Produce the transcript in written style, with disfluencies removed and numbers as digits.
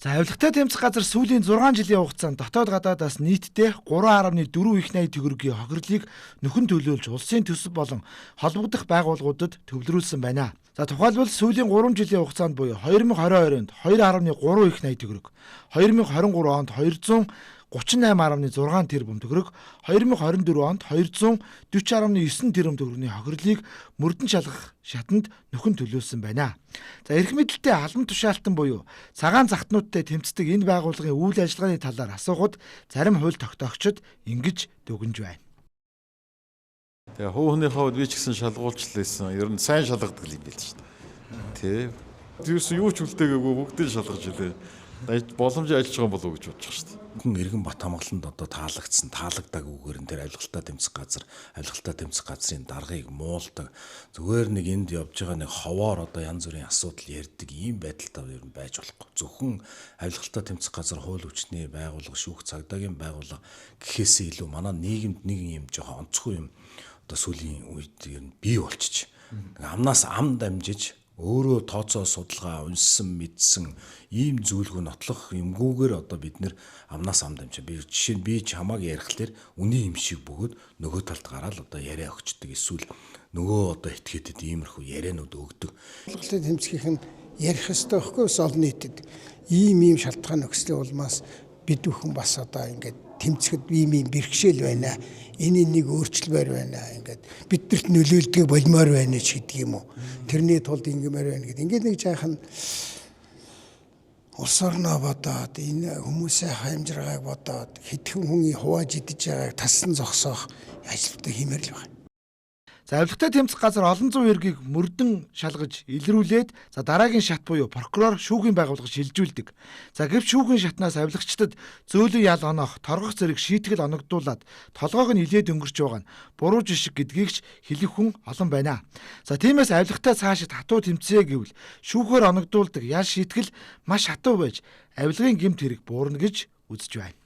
За авилгатай тэмцэх газар сүүлийн 6 жилийн хугацаанд дотоод гадаадаас нийтдээ 3.4 их найд төгрөгийн хохирлыг нөхөн төлөөлж улсын төсөв болон холбогдох байгууллагуудад төвлөрүүлсэн байна. За тухайлбал сүүлийн 3 жилийн хугацаанд буюу 2022 онд 2.3 их найд төгрөг, 2023 онд 238.6 тэрбум төгрөг, 2024 онд 240.9 тэрбум төгрөгийн хохирлыг мөрдөн шалгах шатанд нөхөн төлөөлсөн байна. За эрх мэдэлтэй албан тушаалтан буюу цагаан захтнуудтай тэмцдэг энэ байгууллагын үйл ажиллагааны талаар асуухад зарим хууль тогтоогчид ингэж дүгнж байна. Тэгээ хүүхнийхээ хувьд би ч гэсэн шалгуулчлаасэн. Ер нь сайн шалгадаг юм байл шүү дээ. Тэ. Тэрс юу ч үлдээгээгүй бүгдийг шалгаж илээ. Боломжтой ажиллаж байгаа болов уу гэж бодож байгаа шүү дээ. Хүн Иргэн Бат хамгаалалтанд одоо таалагдсан, таалагдаагүйгээр нь тэр авилгалтай тэмцэх газрын даргыг муулдаг. Зүгээр нэг энд явж байгаа нэг ховоор одоо янз бүрийн асуудал ярьдаг ийм байдалтай ер нь байж болохгүй. Зөвхөн авилгалтай тэмцэх газар хууль хүчний байгууллага, шүүх цагдаагийн байгууллага гэхээсээ илүү манай нийгэмд нэг юм жоохон онцгүй юм одоо сүүлийн үед ер нь бий болчих. Амнаас ам дамжиж өөрөө тооцоо судалгаа унссан мэдсэн ийм зүйлгүй нотлох юмгүйгээр одоо бид нэр амнаас ам дамжаа. Би жишээ нь би чамааг ярихлаар үний юм шиг бөгөөд нөгөө талд гараад одоо яриа өгчдөг. Эсвэл нөгөө одоо этгээдэд иймэрхүү ярианууд өгдөг. Авилгалтай тэмцэхийн ярих ёстой байхгүй ус олон нийтэд ийм шалтгаан нөхцөлийн улмаас бид бүхэн бас одоо ингээд тэмцэхэд ийм бэрхшээл байна. Энэ нэг өөрчлөлмөр байна. Ингээд биднэрт нөлөөлдөг болмоор байна ч гэдэг юм уу. Тэрний тулд ингэмээр байна гэдэг. Ингээд нэг жаахан улс орноо бодоод энэ хүмүүсийн хаамжиргааг бодоод хэдхэн хүний хувааж идэж байгааг тассан зогсоох ажилтнууд хиймээр л байна. За авилгатай тэмцэх газар олон зуун эргийг мөрдөн шалгаж илрүүлээд за дараагийн шат буюу прокурор шүүхийн байгууллага шилжүүлдэг. За гэвч шүүхийн шатнаас авилагчдад зөөлөн ял онох, торгох зэрэг шийтгэл оногдуулаад толгойг нь илээд өнгөрч байгаа нь буруу жишг гэдгийг ч хэлэх хүн олон байна. За тиймээс авилагтай цаашид хатуу тэмцэе гэвэл шүүхээр оногдуулдаг ял шийтгэл маш хатуу байж авилгын гэмт хэрэг буурна гэж үзэж байна.